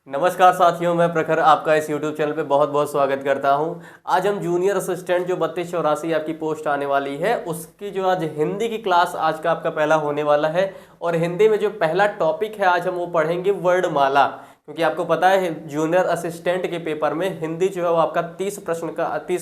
नमस्कार साथियों, मैं प्रखर आपका इस YouTube चैनल पे बहुत बहुत स्वागत करता हूं। आज हम जूनियर असिस्टेंट जो 3284 आपकी पोस्ट आने वाली है उसकी जो आज हिंदी की क्लास आज का आपका पहला होने वाला है। और हिंदी में जो पहला टॉपिक है आज हम वो पढ़ेंगे वर्णमाला, क्योंकि आपको पता है जूनियर असिस्टेंट के पेपर में हिंदी जो है वो आपका 30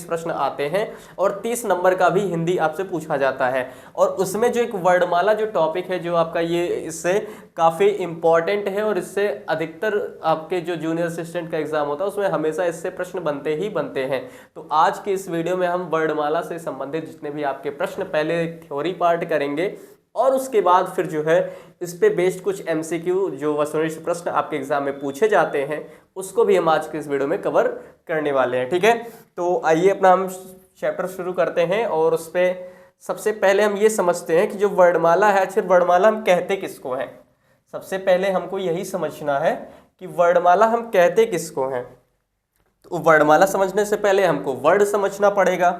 प्रश्न आते हैं और 30 नंबर का भी हिंदी आपसे पूछा जाता है। और उसमें जो एक वर्णमाला जो टॉपिक है जो आपका ये इससे काफ़ी इम्पॉर्टेंट है और इससे अधिकतर आपके जो जूनियर असिस्टेंट का एग्जाम होता है उसमें हमेशा इससे प्रश्न बनते ही बनते हैं। तो आज के इस वीडियो में हम वर्णमाला से संबंधित जितने भी आपके प्रश्न पहले थ्योरी पार्ट करेंगे और उसके बाद फिर जो है इस पे बेस्ड कुछ एमसीक्यू जो वस्तुनिष्ठ प्रश्न आपके एग्जाम में पूछे जाते हैं उसको भी हम आज के इस वीडियो में कवर करने वाले हैं। ठीक है, तो आइए अपना हम चैप्टर शुरू करते हैं। और उस पर सबसे पहले हम ये समझते हैं कि जो वर्णमाला है, आखिर वर्णमाला हम कहते किसको हैं। सबसे पहले हमको यही समझना है कि वर्णमाला हम कहते किसको हैं। तो वर्णमाला समझने से पहले हमको वर्ड समझना पड़ेगा।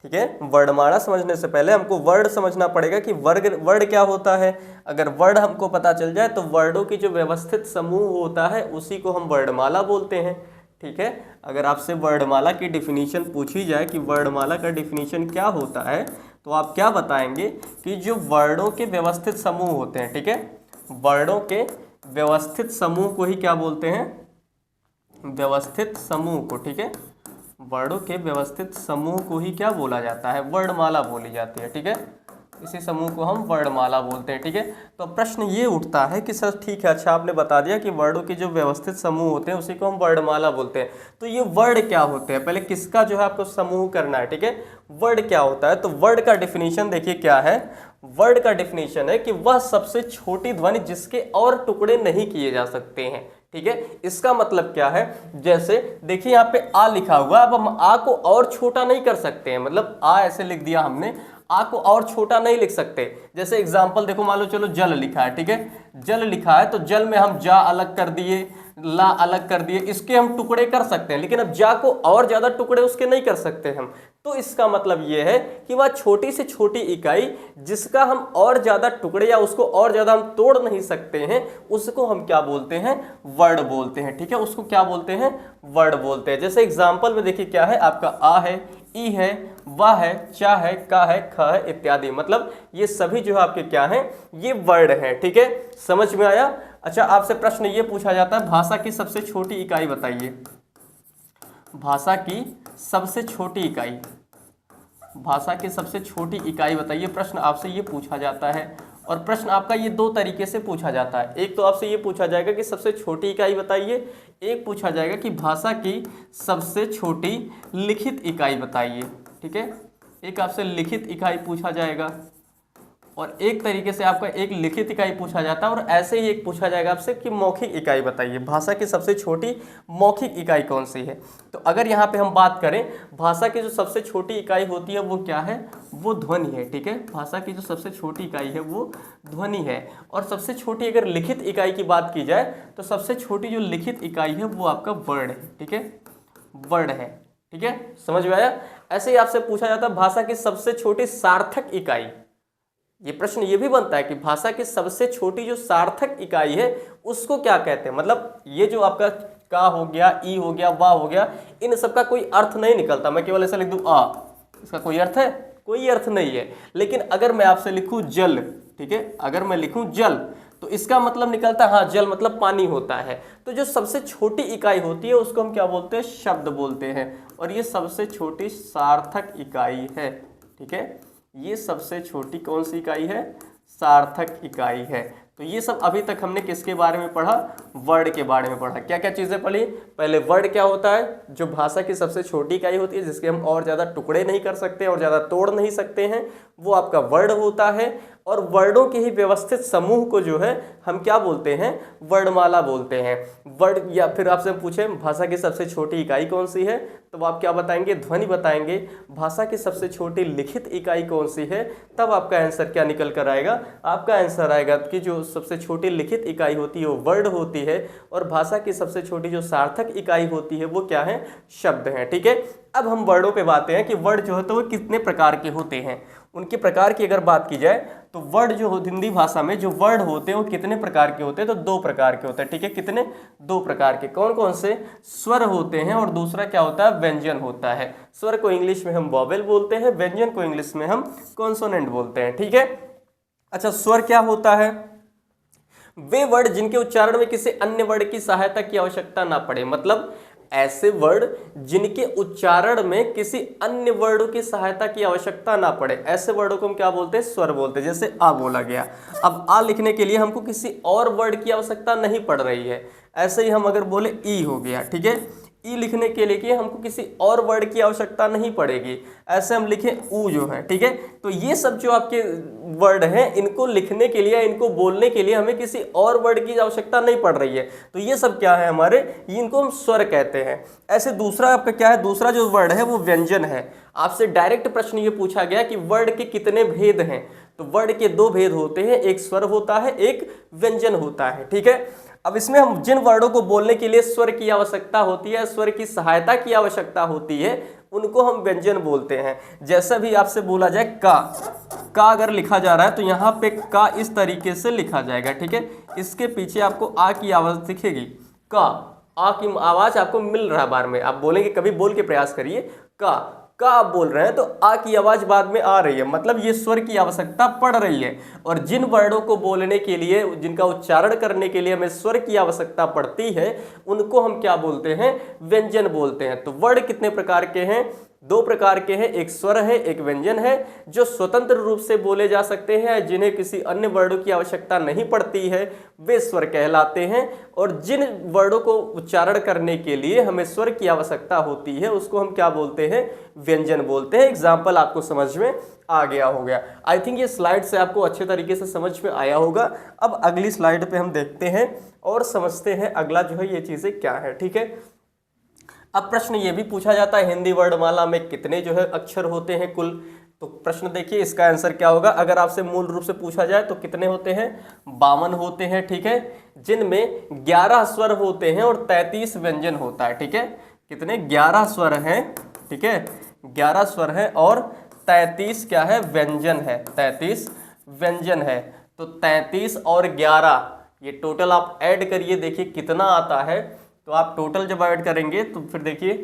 ठीक है, वर्णमाला समझने से पहले हमको वर्ड समझना पड़ेगा कि वर्ड क्या होता है। अगर वर्ड हमको पता चल जाए तो वर्डों की जो व्यवस्थित समूह होता है उसी को हम वर्णमाला बोलते हैं। ठीक है, अगर आपसे वर्णमाला की डिफिनीशन पूछी जाए कि वर्णमाला का डिफिनीशन क्या होता है तो आप क्या बताएंगे कि जो वर्डों के व्यवस्थित समूह होते हैं। ठीक है, वर्डों के व्यवस्थित समूह को ही क्या बोलते हैं, व्यवस्थित समूह को। ठीक है, वर्डों के व्यवस्थित समूह को ही क्या बोला जाता है, वर्णमाला बोली जाती है। ठीक है, इसी समूह को हम वर्णमाला बोलते हैं। ठीक है, तो प्रश्न ये उठता है कि सर ठीक है, अच्छा आपने बता दिया कि वर्डों के जो व्यवस्थित समूह होते हैं उसी को हम वर्णमाला बोलते हैं। तो ये वर्ड क्या होते हैं, पहले किसका जो है आपको समूह करना है। ठीक है, वर्ड क्या होता है, तो वर्ड का डिफिनीशन देखिए क्या है। वर्ड का डिफिनीशन है कि वह सबसे छोटी ध्वनि जिसके और टुकड़े नहीं किए जा सकते हैं। ठीक है, इसका मतलब क्या है, जैसे देखिए यहाँ पे आ लिखा हुआ, अब हम आ को और छोटा नहीं कर सकते हैं। मतलब आ ऐसे लिख दिया हमने, आ को और छोटा नहीं लिख सकते। जैसे एग्जाम्पल देखो, मान लो चलो जल लिखा है। ठीक है, जल लिखा है तो जल में हम जा अलग कर दिए, ला अलग कर दिए, इसके हम टुकड़े कर सकते हैं, लेकिन अब जा को और ज्यादा टुकड़े उसके नहीं कर सकते हम। तो इसका मतलब यह है कि वह छोटी से छोटी इकाई जिसका हम और ज्यादा टुकड़े या उसको और ज्यादा हम तोड़ नहीं सकते हैं उसको हम क्या बोलते हैं, वर्ड बोलते हैं। ठीक है, उसको क्या बोलते हैं, वर्ड बोलते हैं। जैसे एग्जाम्पल में देखिए क्या है, आपका आ है, ई है, वाह है, चा है, का है, ख है इत्यादि। मतलब ये सभी जो है आपके क्या हैं, ये वर्ड हैं। ठीक है, समझ में आया। अच्छा, आपसे प्रश्न ये पूछा जाता है भाषा की सबसे छोटी इकाई बताइए। भाषा की सबसे छोटी इकाई, भाषा की सबसे छोटी इकाई बताइए, प्रश्न आपसे ये पूछा जाता है। और प्रश्न आपका ये दो तरीके से पूछा जाता है। एक तो आपसे ये पूछा जाएगा कि सबसे छोटी इकाई बताइए, एक पूछा जाएगा कि भाषा की सबसे छोटी लिखित इकाई बताइए। ठीक है, एक आपसे लिखित इकाई पूछा जाएगा और एक तरीके से आपका एक लिखित इकाई पूछा जाता है। और ऐसे ही एक पूछा जाएगा आपसे कि मौखिक इकाई बताइए, भाषा की सबसे छोटी मौखिक इकाई कौन सी है। तो अगर यहाँ पे हम बात करें, भाषा की जो सबसे छोटी इकाई होती है वो क्या है, वो ध्वनि है। ठीक है, भाषा की जो सबसे छोटी इकाई है वो ध्वनि है। और सबसे छोटी अगर लिखित इकाई की बात की जाए तो सबसे छोटी जो लिखित इकाई है वो आपका वर्ड है। ठीक है, वर्ड है। ठीक है, समझ में आया। ऐसे ही आपसे पूछा जाता है भाषा की सबसे छोटी सार्थक इकाई। ये प्रश्न ये भी बनता है कि भाषा की सबसे छोटी जो सार्थक इकाई है उसको क्या कहते हैं। मतलब ये जो आपका का हो गया, ई हो गया, वाह हो गया, इन सब का कोई अर्थ नहीं निकलता। मैं केवल ऐसा लिख दूं आ, इसका कोई अर्थ है, कोई अर्थ नहीं है। लेकिन अगर मैं आपसे लिखूं जल, ठीक है, अगर मैं लिखूं जल तो इसका मतलब निकलता है हाँ जल मतलब पानी होता है। तो जो सबसे छोटी इकाई होती है उसको हम क्या बोलते हैं, शब्द बोलते हैं। और ये सबसे छोटी सार्थक इकाई है। ठीक है, ये सबसे छोटी कौन सी इकाई है, सार्थक इकाई है। तो ये सब अभी तक हमने किसके बारे में पढ़ा, वर्ड के बारे में पढ़ा। क्या क्या चीज़ें पढ़ी, पहले वर्ड क्या होता है, जो भाषा की सबसे छोटी इकाई होती है जिसके हम और ज़्यादा टुकड़े नहीं कर सकते और ज़्यादा तोड़ नहीं सकते हैं, वो आपका वर्ड होता है। और वर्डों के ही व्यवस्थित समूह को जो है हम क्या बोलते हैं, वर्णमाला बोलते हैं। वर्ड, या फिर आपसे पूछे भाषा की सबसे छोटी इकाई कौन सी है तो आप क्या बताएंगे, ध्वनि बताएंगे। भाषा की सबसे छोटी लिखित इकाई कौन सी है, तब आपका आंसर क्या निकल कर आएगा, आपका आंसर आएगा कि जो सबसे छोटी लिखित इकाई होती है वो वर्ड होती है। और भाषा की सबसे छोटी जो सार्थक इकाई होती है वो क्या है, शब्द हैं। ठीक है, अब हम वर्डों पे बातें हैं कि वर्ड जो है तो वो कितने प्रकार के होते हैं। उनके प्रकार की अगर बात की जाए तो वर्ड जो हो हिंदी भाषा में जो वर्ड होते हैं वो कितने प्रकार के होते हैं, तो 2 प्रकार के होते हैं, ठीक है। कितने? 2 प्रकार के। कौन कौन से? स्वर होते हैं और दूसरा क्या होता है? व्यंजन होता है। स्वर को इंग्लिश में हम वॉवेल बोलते हैं, व्यंजन को इंग्लिश में हम कॉन्सोनेंट बोलते हैं, ठीक है। अच्छा, स्वर क्या होता है? वे वर्ड जिनके उच्चारण में किसी अन्य वर्ड की सहायता की आवश्यकता ना पड़े, मतलब ऐसे वर्ड जिनके उच्चारण में किसी अन्य वर्डों की सहायता की आवश्यकता ना पड़े, ऐसे वर्डों को हम क्या बोलते हैं? स्वर बोलते हैं। जैसे आ बोला गया, अब आ लिखने के लिए हमको किसी और वर्ड की आवश्यकता नहीं पड़ रही है। ऐसे ही हम अगर बोले ई हो गया, ठीक है, ई लिखने के लिए हमको किसी और वर्ड की आवश्यकता नहीं पड़ेगी। ऐसे हम लिखें ऊ जो है, ठीक है। तो ये सब जो आपके वर्ड हैं, इनको लिखने के लिए, इनको बोलने के लिए हमें किसी और वर्ड की आवश्यकता नहीं पड़ रही है। तो ये सब क्या है हमारे, इनको हम स्वर कहते हैं। ऐसे दूसरा आपका क्या है? दूसरा जो वर्ड है वो व्यंजन है। आपसे डायरेक्ट प्रश्न ये पूछा गया कि वर्ड के कितने भेद हैं, तो वर्ड के 2 भेद होते हैं, एक स्वर होता है, एक व्यंजन होता है, ठीक है। अब इसमें हम जिन वर्डों को बोलने के लिए स्वर की आवश्यकता होती है, स्वर की सहायता की आवश्यकता होती है, उनको हम व्यंजन बोलते हैं। जैसा भी आपसे बोला जाए का अगर लिखा जा रहा है तो यहाँ पे का इस तरीके से लिखा जाएगा, ठीक है। इसके पीछे आपको आ की आवाज दिखेगी, का, आ की आवाज आपको मिल रहा है बार में। आप बोलेंगे, कभी बोल के प्रयास करिए, का आप बोल रहे हैं तो आ की आवाज बाद में आ रही है, मतलब ये स्वर की आवश्यकता पड़ रही है। और जिन वर्डों को बोलने के लिए, जिनका उच्चारण करने के लिए हमें स्वर की आवश्यकता पड़ती है, उनको हम क्या बोलते हैं? व्यंजन बोलते हैं। तो वर्ड कितने प्रकार के हैं? 2 प्रकार के हैं, एक स्वर है, एक व्यंजन है, जो स्वतंत्र रूप से बोले जा सकते हैं, जिन्हें किसी अन्य वर्डों की आवश्यकता नहीं पड़ती है, वे स्वर कहलाते हैं। और जिन वर्डों को उच्चारण करने के लिए हमें स्वर की आवश्यकता होती है, उसको हम क्या बोलते हैं? व्यंजन बोलते हैं। एग्जाम्पल आपको समझ में आ गया होगा। आई थिंक ये स्लाइड से आपको अच्छे तरीके से समझ में आया होगा। अब अगली स्लाइड पे हम देखते हैं और समझते हैं अगला जो है ये चीज़ें क्या है, ठीक है। अब प्रश्न ये भी पूछा जाता है, हिंदी वर्णमाला में कितने जो है अक्षर होते हैं कुल? तो प्रश्न देखिए, इसका आंसर क्या होगा। अगर आपसे मूल रूप से पूछा जाए तो कितने होते हैं? 52 होते हैं, ठीक है, जिनमें 11 स्वर होते हैं और 33 व्यंजन होता है, ठीक है। कितने? 11 स्वर हैं, ठीक है, 11 स्वर है और 33 क्या है? व्यंजन है, 33 व्यंजन है। तो 33 और 11 ये टोटल आप ऐड करिए, देखिए कितना आता है। तो आप टोटल जब ऐड करेंगे तो फिर देखिए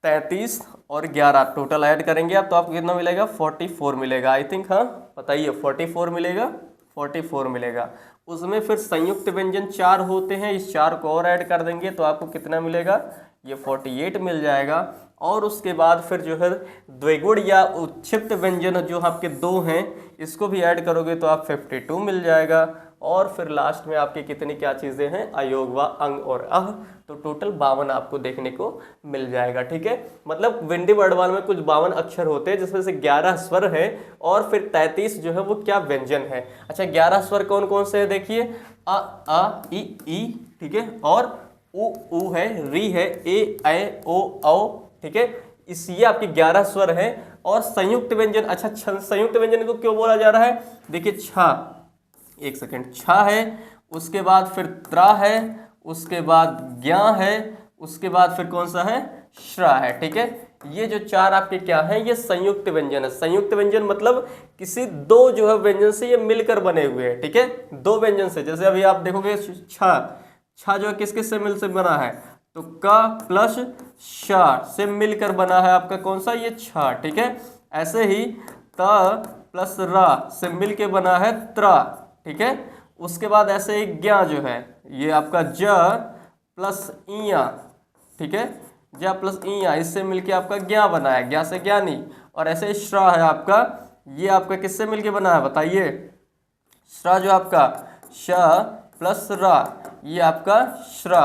33 और 11 टोटल ऐड करेंगे आप, तो आपको कितना मिलेगा? 44 मिलेगा, आई थिंक। हाँ बताइए, 44 मिलेगा, 44 मिलेगा। उसमें फिर संयुक्त व्यंजन 4 होते हैं, इस 4 को और ऐड कर देंगे तो आपको कितना मिलेगा? ये 48 मिल जाएगा। और उसके बाद फिर जो है द्विगुण या उच्छिप्त व्यंजन जो आपके 2 हैं, इसको भी ऐड करोगे तो आप 52 मिल जाएगा। और फिर लास्ट में आपके कितनी क्या चीज़ें हैं? अयोग व अंग और अह। तो टोटल 52 आपको देखने को मिल जाएगा, ठीक है। मतलब हिंदी वर्णमाला में कुछ 52 अक्षर होते हैं, जिसमें से 11 स्वर है और फिर 33 जो है वो क्या? व्यंजन है। अच्छा, 11 स्वर कौन कौन से है? देखिए, अ ई, ठीक है, और उ है, री है, ए ओ औ, ठीक है। ये आपके 11 स्वर हैं। और संयुक्त व्यंजन, अच्छा संयुक्त व्यंजन को क्यों बोला जा रहा है? देखिए, छा, एक सेकेंड, छा है, उसके बाद फिर त्रा है, उसके बाद ज्ञा है, उसके बाद फिर कौन सा है? श्रा है, ठीक है। ये जो 4 आपके क्या हैं? ये संयुक्त व्यंजन है। संयुक्त व्यंजन मतलब किसी 2 जो है व्यंजन से ये मिलकर बने हुए हैं, ठीक है, 2 व्यंजन से। जैसे अभी आप देखोगे छा जो है किस किस से मिल से बना है? तो का प्लस शा से मिलकर बना है आपका कौन सा? ये छा, ठीक है। ऐसे ही त प्लस रा से मिल के बना है त्रा, ठीक है। उसके बाद ऐसे ही ज्ञा जो है, ये आपका ज प्लस इया, ठीक है, ज प्लस इया, इससे मिलके आपका ज्ञा बना है, ज्ञा से ज्ञानी। और ऐसे श्रा है आपका, ये आपका किससे मिलके बना है बताइए? श्रा जो आपका श प्लस रा, ये आपका श्रा,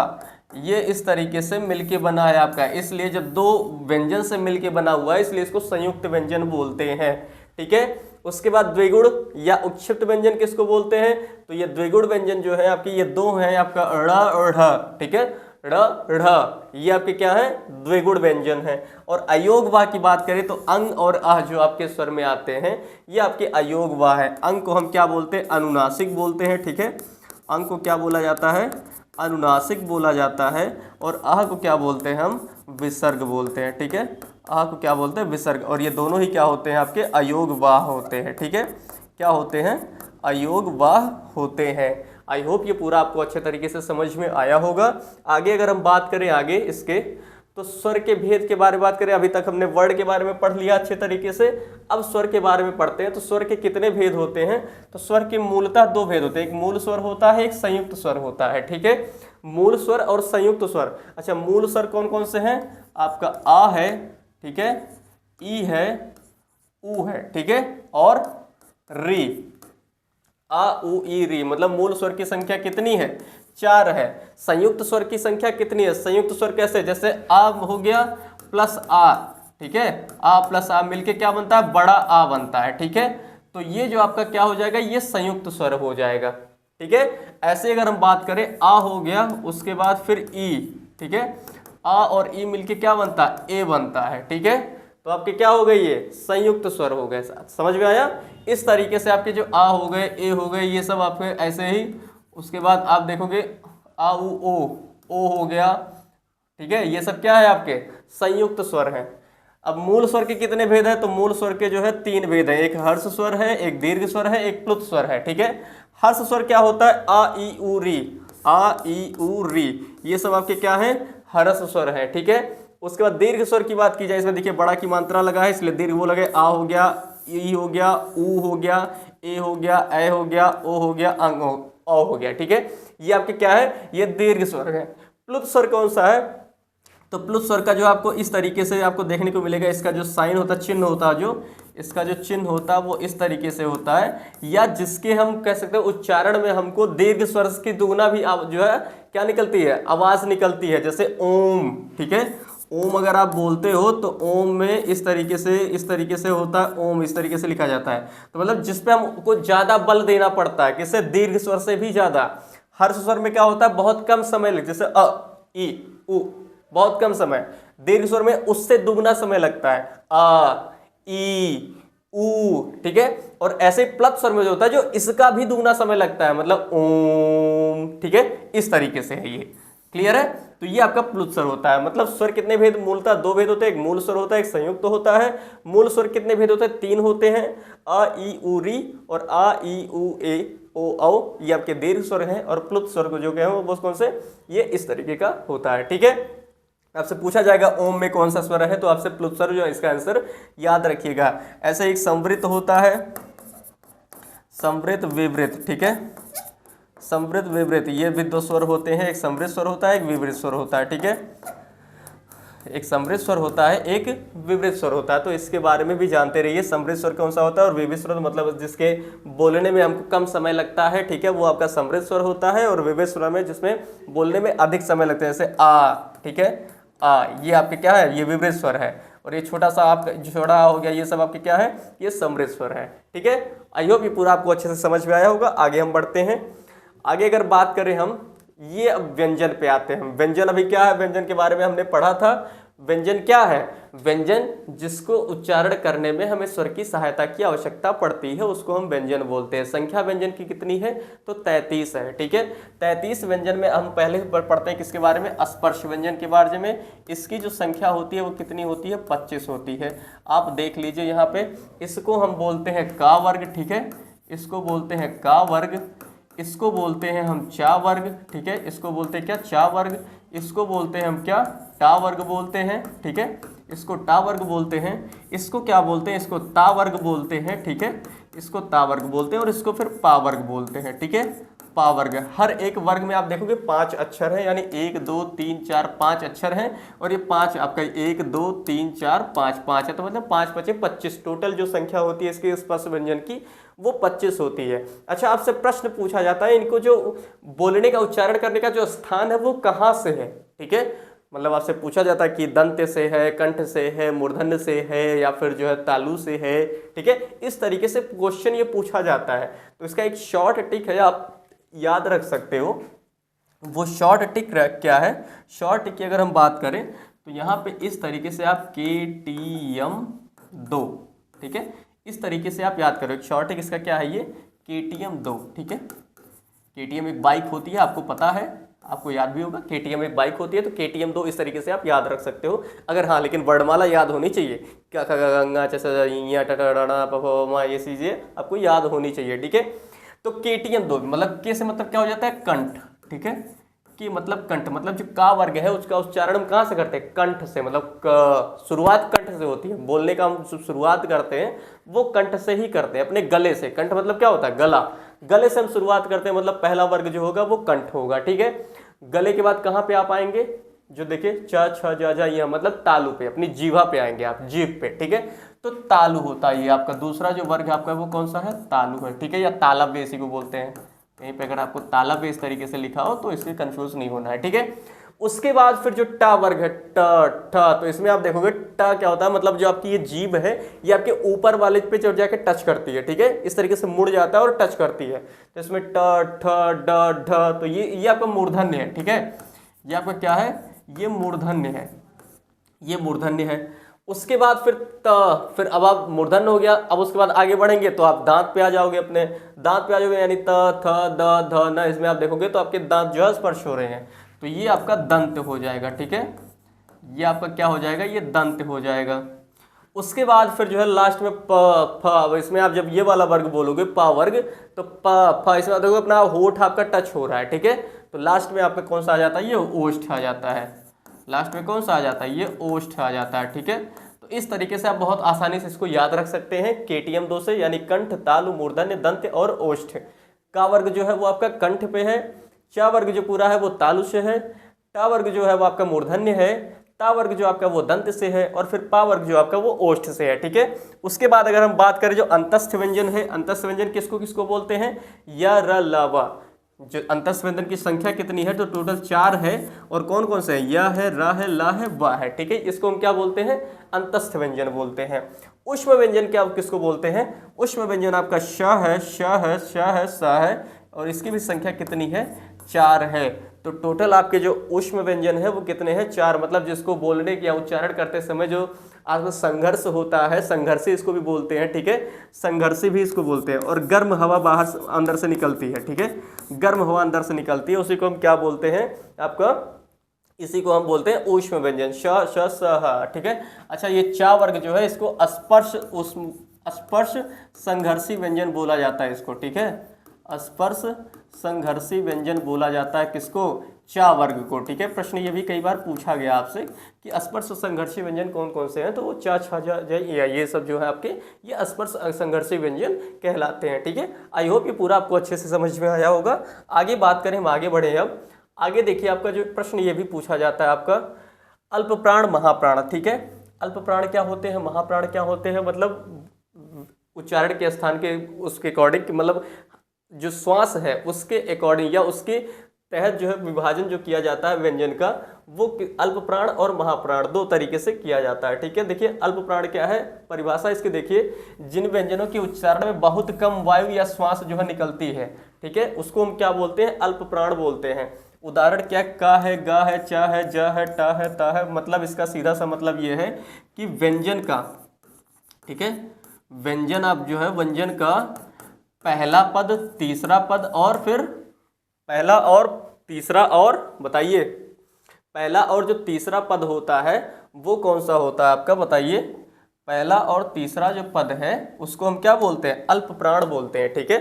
ये इस तरीके से मिलके बना है आपका। इसलिए जब 2 व्यंजन से मिलके बना हुआ है, इसलिए इसको संयुक्त व्यंजन बोलते हैं, ठीक है। उसके बाद द्विगुण या उक्षिप्त व्यंजन किसको बोलते हैं? तो ये द्विगुण व्यंजन जो है आपके, ये 2 हैं आपका, ड़ और ढ, ठीक है, ड़ ढ, ये आपके क्या है? द्विगुण व्यंजन है। और अयोग वा की बात करें तो अंग और अह जो आपके स्वर में आते हैं, ये आपके अयोग वा है। अंग को हम क्या बोलते हैं? अनुनासिक बोलते हैं, ठीक है। अंग को क्या बोला जाता है? अनुनासिक बोला जाता है। और आह को क्या बोलते हैं? हम विसर्ग बोलते हैं, ठीक है। आह को क्या बोलते हैं? विसर्ग। और ये दोनों ही क्या होते हैं? आपके अयोग वाह होते हैं, ठीक है। क्या होते हैं, अयोगवाह होते हैं। आई होप ये पूरा आपको अच्छे तरीके से समझ में आया होगा। आगे अगर हम बात करें आगे इसके, तो स्वर के भेद के बारे में बात करें। अभी तक हमने वर्ड के बारे में पढ़ लिया अच्छे तरीके से, अब स्वर के बारे में पढ़ते हैं। तो स्वर के कितने भेद होते हैं, तो स्वर के मूलतः दो भेद होते हैं, एक मूल स्वर होता है, एक संयुक्त स्वर होता है। ठीक है, मूल स्वर और संयुक्त स्वर। अच्छा, मूल स्वर कौन कौन से हैं, आपका आ है, ठीक है, ई है, ऊ है, ठीक है, और री, आ उ ई री, मतलब मूल स्वर की संख्या कितनी है, 4 है। संयुक्त स्वर की संख्या कितनी है, संयुक्त स्वर कैसे, जैसे आ हो गया प्लस आ, ठीक है, आ प्लस आ मिलके क्या बनता है, बड़ा आ बनता है। ठीक है, तो ये जो आपका क्या हो जाएगा, ये संयुक्त स्वर हो जाएगा। ठीक है, ऐसे अगर हम बात करें, आ हो गया, उसके बाद फिर ई, ठीक है, आ और ई मिलके क्या बनता है, ए बनता है। ठीक है, तो आपके क्या हो गए, ये संयुक्त स्वर हो गए। समझ में आया। इस तरीके से आपके जो आ हो गए, ए हो गए, ये सब आपके ऐसे ही। उसके बाद आप देखोगे आ उ ओ हो गया, ठीक है, ये सब क्या है, आपके संयुक्त स्वर हैं। अब मूल स्वर के कितने भेद है, तो मूल स्वर के जो है 3 भेद है, एक हर्ष स्वर है, एक दीर्घ स्वर है, एक प्लुत स्वर है। ठीक है, हर्ष स्वर क्या होता है, आ ई उ री, आ ई उ री, ये सब आपके क्या है, हर्ष स्वर है। ठीक है, उसके बाद दीर्घ स्वर की बात की जाए, इसमें देखिए बड़ा की मात्रा लगा है, इसलिए दीर्घ वो लगे, आ हो गया, ई हो गया, ऊ हो गया, ए हो गया, ए हो गया, ओ हो गया, अंग हो गया। ठीक है, ये आपके क्या है, ये दीर्घ स्वर है। प्लुत स्वर कौन सा है, तो प्लुत स्वर का जो आपको इस तरीके से आपको देखने को मिलेगा, इसका जो साइन होता है, चिन्ह होता है, जो इसका जो चिन्ह होता है वो इस तरीके से होता है, या जिसके हम कह सकते हैं उच्चारण में हमको दीर्घ स्वर की दुगुना भी जो है क्या निकलती है, आवाज निकलती है, जैसे ओम। ठीक है, ओम अगर आप बोलते हो तो ओम में इस तरीके से होता है, ओम इस तरीके से लिखा जाता है। तो मतलब जिसपे हमको ज्यादा बल देना पड़ता है, किससे, दीर्घ स्वर से भी ज्यादा। हर्ष स्वर में क्या होता है, बहुत कम समय लगता है, जैसे अ ई उ, बहुत कम समय। दीर्घ स्वर में उससे दुगना समय लगता है, आ ई ऊ। ठीक है, और ऐसे प्लुत स्वर में जो होता है, जो इसका भी दुगना समय लगता है, मतलब ओम। ठीक है, इस तरीके से है ये। क्लियर है, तो ये आपका प्लुत स्वर होता है। मतलब स्वर कितने भेद, मूलतः 2 भेद होते हैं, एक मूल स्वर होता है, एक संयुक्त होता है। मूल स्वर कितने भेद होते हैं, 3 होते हैं, आ ई उ री और आ ई उ ए ओ औ, ये आपके दीर्घ स्वर हैं। और प्लुत स्वर को जो कहें वो कौन से, ये इस तरीके का होता है। ठीक है, आपसे पूछा जाएगा ओम में कौन सा स्वर है, तो आपसे प्लुत स्वर जो है इसका आंसर याद रखिएगा। ऐसे एक संवृत होता है, संवृत विवृत। ठीक है, संवृत विवृत, ये भी 2 स्वर होते हैं, एक समृत स्वर होता है, एक विवृत स्वर होता है। ठीक है, एक समृत स्वर होता है, एक विवृत स्वर होता है, तो इसके बारे में भी जानते रहिए। समृत स्वर कौन सा होता है और विवृत स्वर मतलब जिसके बोलने में हमको कम समय लगता है, ठीक है, वो आपका समृत स्वर होता है। और विवृत स्वर में जिसमें बोलने में अधिक समय लगता है, जैसे आ, ठीक है, आ, ये आपके क्या है, ये विवृत स्वर है। और ये छोटा सा आप छोटा हो गया, ये सब आपके क्या है, ये समृत स्वर है। ठीक है, आई होप ये पूरा आपको अच्छे से समझ में आया होगा। आगे हम बढ़ते हैं। आगे अगर बात करें हम, ये अब व्यंजन पे आते हैं। व्यंजन अभी क्या है, व्यंजन के बारे में हमने पढ़ा था। व्यंजन क्या है, व्यंजन जिसको उच्चारण करने में हमें स्वर की सहायता की आवश्यकता पड़ती है, उसको हम व्यंजन बोलते हैं। संख्या व्यंजन की कितनी है, तो 33 है। ठीक है, 33 व्यंजन में हम पहले पढ़ते हैं किसके बारे में, स्पर्श व्यंजन के बारे में। इसकी जो संख्या होती है वो कितनी होती है, 25 होती है। आप देख लीजिए यहाँ पे, इसको हम बोलते हैं का वर्ग। ठीक है, इसको बोलते हैं का वर्ग, इसको बोलते हैं हम चा वर्ग। ठीक है, इसको बोलते हैं क्या, चा वर्ग। इसको बोलते हैं हम क्या, टा वर्ग बोलते हैं। ठीक है, इसको टा वर्ग बोलते हैं। इसको क्या बोलते हैं, इसको ता वर्ग बोलते हैं। ठीक है, इसको ता वर्ग बोलते हैं और इसको फिर पा वर्ग बोलते हैं। ठीक है, पा वर्ग। हर एक वर्ग में आप देखोगे 5 अक्षर हैं, यानी 1 2 3 4 5 अक्षर हैं। और ये 5 आपका 1 2 3 4 5 5 है, तो मतलब 5 5 25 टोटल जो संख्या होती है इसके स्पर्श व्यंजन की वो 25 होती है। अच्छा, आपसे प्रश्न पूछा जाता है, इनको जो बोलने का उच्चारण करने का जो स्थान है वो कहाँ से है। ठीक है, मतलब आपसे पूछा जाता है कि दंत से है, कंठ से है, मूर्धन्य से है, या फिर जो है तालु से है। ठीक है, इस तरीके से क्वेश्चन ये पूछा जाता है। तो इसका एक शॉर्ट ट्रिक है, आप याद रख सकते हो। वो शॉर्ट ट्रिक क्या है, शॉर्ट ट्रिक की अगर हम बात करें तो यहाँ पे इस तरीके से आप KTM 2, ठीक है, इस तरीके से आप याद करो। एक शॉर्ट ट्रिक इसका क्या है, ये KTM 2। ठीक है, KTM एक बाइक होती है, आपको पता है। आपको याद भी होगा, KTM एक बाइक होती है, तो KTM 2 इस तरीके से आप याद रख सकते हो अगर, हाँ लेकिन वर्णमाला याद होनी चाहिए, क्या गंगा ये चीज़ें आपको याद होनी चाहिए, ठीक है। तो KTM 2 मतलब के से मतलब क्या हो जाता है, कंठ, ठीक है, कि मतलब कंठ, मतलब जो का वर्ग है उसका उच्चारण हम कहाँ से करते हैं, कंठ से, मतलब शुरुआत कंठ से होती है, बोलने का हम शुरुआत करते हैं वो कंठ से ही करते हैं, अपने गले से। कंठ मतलब क्या होता है, गला, गले से हम शुरुआत करते हैं, मतलब पहला वर्ग जो होगा वो कंठ होगा, ठीक है। गले के बाद कहाँ पे आप आएंगे, जो देखिए च छ ज ज ये मतलब तालू पे, अपनी जीभा पे आएंगे आप, जीभ पे, ठीक है। तो तालु होता है ये आपका दूसरा जो वर्ग आपका वो कौन सा है, तालु है, ठीक है, या तालब भी इसी को बोलते हैं। कहीं पे अगर आपको तालब भी इस तरीके से लिखा हो तो इससे कंफ्यूज नहीं होना है, ठीक है। उसके बाद फिर जो ट वर्ग है, ट ठ, तो इसमें आप देखोगे ट क्या होता है, मतलब जो आपकी ये जीभ है ये आपके ऊपर वाले पे चढ़ जाके टच करती है, ठीक है, इस तरीके से मुड़ जाता है और टच करती है, तो इसमें ट ठ ड ढ, तो ये आपका मूर्धन्य है, ठीक है, ये आपका क्या है, ये मूर्धन्य है, ये मूर्धन्य है। उसके बाद फिर त, फिर अब आप मूर्धन्य हो गया, अब उसके बाद आगे बढ़ेंगे तो आप दांत पे आ जाओगे, अपने दांत पे आ जाओगे, यानी त थ द ध न, इसमें आप देखोगे तो आपके दांत जो है स्पर्श हो रहे हैं, तो ये आपका दंत हो जाएगा, ठीक है, ये आपका क्या हो जाएगा, ये दंत हो जाएगा। उसके बाद फिर जो है लास्ट में प फ, इसमें आप जब ये वाला वर्ग बोलोगे प वर्ग, तो प फ, इसमें देखो अपना होठ आपका टच हो रहा है, ठीक है, तो लास्ट में आपका कौन सा आ जाता है, ये ओष्ठ आ जाता है, लास्ट में कौन सा आ जाता है, ये ओष्ठ आ जाता है, ठीक है। तो इस तरीके से आप बहुत आसानी से इसको याद रख सकते हैं KTM 2 से, यानी कंठ, तालु, मूर्धन्य, दंत और ओष्ठ। का वर्ग जो है वो आपका कंठ पे है, चा वर्ग जो पूरा है वो तालु से है, टा वर्ग जो है वो आपका मूर्धन्य है, ता वर्ग जो आपका वो दंत से है, और फिर पा वर्ग जो आपका वो ओष्ठ से है, ठीक है। उसके बाद अगर हम बात करें जो अंतस्थ व्यंजन है, अंतस्थ व्यंजन किसको किसको बोलते हैं, य र ल व, जो अंतस्थ व्यंजन की संख्या कितनी है, तो टोटल 4 है, और कौन कौन से है, य है, र है, ल है, व है, ठीक है, इसको हम क्या बोलते हैं, अंतस्थ व्यंजन बोलते हैं। उष्म व्यंजन क्या किसको बोलते हैं, उष्म व्यंजन आपका श है, श है, श है, स है, और इसकी भी संख्या कितनी है, 4 है। तो टोटल आपके जो उष्म व्यंजन है वो कितने हैं, 4, मतलब जिसको बोलने या उच्चारण करते समय जो आपका संघर्ष होता है, संघर्षी इसको भी बोलते हैं, ठीक है, संघर्षी भी इसको बोलते हैं। और गर्म हवा बाहर अंदर से निकलती है, ठीक है, गर्म हवा अंदर से निकलती है, उसी को हम क्या बोलते हैं आपका, इसी को हम बोलते हैं उष्म व्यंजन, श श स ह, ठीक है। अच्छा, ये चा वर्ग जो है इसको स्पर्श संघर्षी व्यंजन बोला जाता है इसको, ठीक है, स्पर्श संघर्षी व्यंजन बोला जाता है किसको, चा वर्ग को, ठीक है। प्रश्न ये भी कई बार पूछा गया आपसे कि स्पर्श संघर्षी व्यंजन कौन कौन से हैं, तो वो चा छा जा ये सब जो है आपके ये स्पर्श संघर्षी व्यंजन कहलाते हैं, ठीक है। आई होप ये पूरा आपको अच्छे से समझ में आया होगा। आगे बात करें, हम आगे बढ़े, अब आगे देखिए आपका जो प्रश्न ये भी पूछा जाता है आपका अल्प प्राण महाप्राण, ठीक है। अल्प प्राण क्या होते हैं, महाप्राण क्या होते हैं, मतलब उच्चारण के स्थान के उसके अकॉर्डिंग, मतलब जो श्वास है उसके अकॉर्डिंग या उसके तहत जो है विभाजन जो किया जाता है व्यंजन का, वो अल्प प्राण और महाप्राण 2 तरीके से किया जाता है, ठीक है। देखिए अल्प प्राण क्या है, परिभाषा इसकी देखिए, जिन व्यंजनों के उच्चारण में बहुत कम वायु या श्वास जो है निकलती है, ठीक है, उसको हम क्या बोलते हैं, अल्प प्राण बोलते हैं। उदाहरण क्या, का है, गा है, चा है, ज है, टा है, ता है, मतलब इसका सीधा सा मतलब ये है कि व्यंजन का, ठीक है, व्यंजन आप जो है व्यंजन का पहला पद, तीसरा पद, और फिर पहला और तीसरा, और बताइए पहला और जो तीसरा पद होता है वो कौन सा होता है आपका, बताइए। पहला और तीसरा जो पद है उसको हम क्या बोलते हैं, अल्प प्राण बोलते हैं, ठीक है।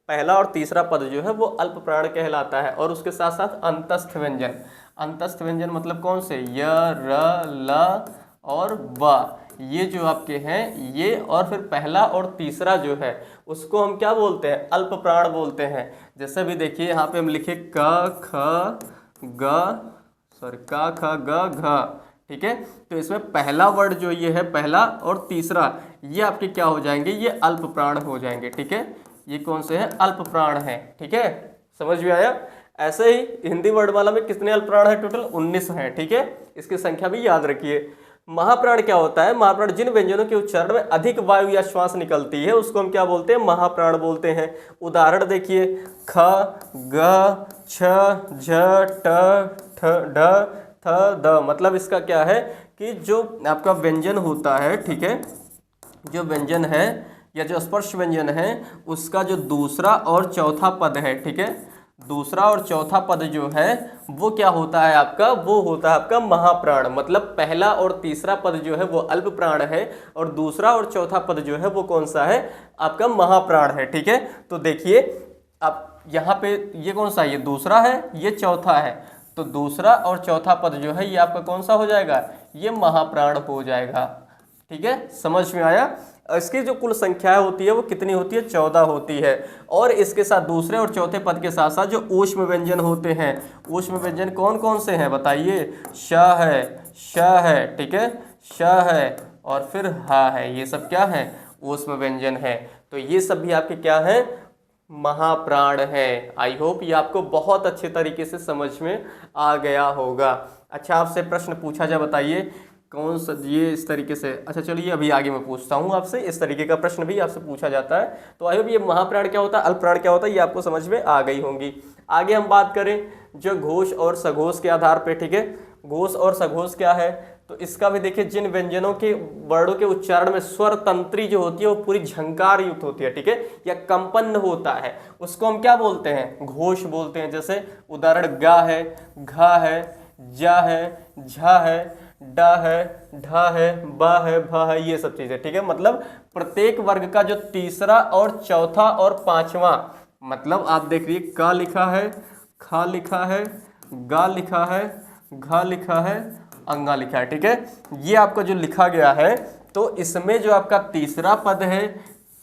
पहला और तीसरा पद जो है वो अल्प प्राण कहलाता है। और उसके साथ साथ अंतस्थ व्यंजन, अंतस्थ व्यंजन मतलब कौन से, य र ल और व, ये जो आपके हैं ये, और फिर पहला और तीसरा जो है उसको हम क्या बोलते हैं, अल्प प्राण बोलते हैं। जैसे भी देखिए यहाँ पे हम लिखे क ख ग घ, ठीक है, तो इसमें पहला वर्ड जो ये है, पहला और तीसरा, ये आपके क्या हो जाएंगे, ये अल्प प्राण हो जाएंगे, ठीक है। ये कौन से हैं, अल्प प्राण हैं, ठीक है, समझ में आया। ऐसे ही हिंदी वर्णमाला में कितने अल्प प्राण है, टोटल 19 हैं, ठीक है, इसकी संख्या भी याद रखिए। महाप्राण क्या होता है, महाप्राण जिन व्यंजनों के उच्चारण में अधिक वायु या श्वास निकलती है उसको हम क्या बोलते हैं, महाप्राण बोलते हैं। उदाहरण देखिए, ख ग छ झ ट ठ ढ थ द, मतलब इसका क्या है कि जो आपका व्यंजन होता है, ठीक है, जो व्यंजन है या जो स्पर्श व्यंजन है उसका जो दूसरा और चौथा पद है, ठीक है, दूसरा और चौथा पद जो है वो क्या होता है आपका, वो होता है आपका महाप्राण। मतलब पहला और तीसरा पद जो है वो अल्प प्राण है और दूसरा और चौथा पद जो है वो कौन सा है, आपका महाप्राण है। ठीक है, तो देखिए अब यहाँ पे ये कौन सा है, ये दूसरा है, ये चौथा है, तो दूसरा और चौथा पद जो है ये आपका कौन सा हो जाएगा, ये महाप्राण हो जाएगा। ठीक है, समझ में आया। इसकी जो कुल संख्या होती है वो कितनी होती है, 14 होती है। और इसके साथ दूसरे और चौथे पद के साथ साथ जो ऊष्म व्यंजन होते हैं, ऊष्म व्यंजन कौन कौन से हैं बताइए, श है, श है, ठीक है, श है और फिर हा है, ये सब क्या है, ऊष्म व्यंजन है। तो ये सब भी आपके क्या है, महाप्राण है। आई होप ये आपको बहुत अच्छे तरीके से समझ में आ गया होगा। अच्छा, आपसे प्रश्न पूछा जाए, बताइए कौन सा, ये इस तरीके से, अच्छा चलिए अभी आगे मैं पूछता हूँ आपसे, इस तरीके का प्रश्न भी आपसे पूछा जाता है। तो आई होप ये महाप्राण क्या होता है, अल्प प्राण क्या होता है, ये आपको समझ में आ गई होंगी। आगे हम बात करें जो घोष और सघोष के आधार पे। ठीक है, घोष और सघोष क्या है, तो इसका भी देखिए, जिन व्यंजनों के वर्णों के उच्चारण में स्वर तंत्री जो होती है वो पूरी झंकार युक्त होती है, ठीक है, या कंपन्न होता है, उसको हम क्या बोलते हैं, घोष बोलते हैं। जैसे उदाहरण गा है, घा है, जा है, झा है, डा है, ढा है, बा है, भा है, ये सब चीजें। ठीक है, मतलब प्रत्येक वर्ग का जो तीसरा और चौथा और पांचवा, मतलब आप देख रही का लिखा है, खा लिखा है, गा लिखा है, घा लिखा है, अंगा लिखा है। ठीक है, ये आपका जो लिखा गया है, तो इसमें जो आपका तीसरा पद है,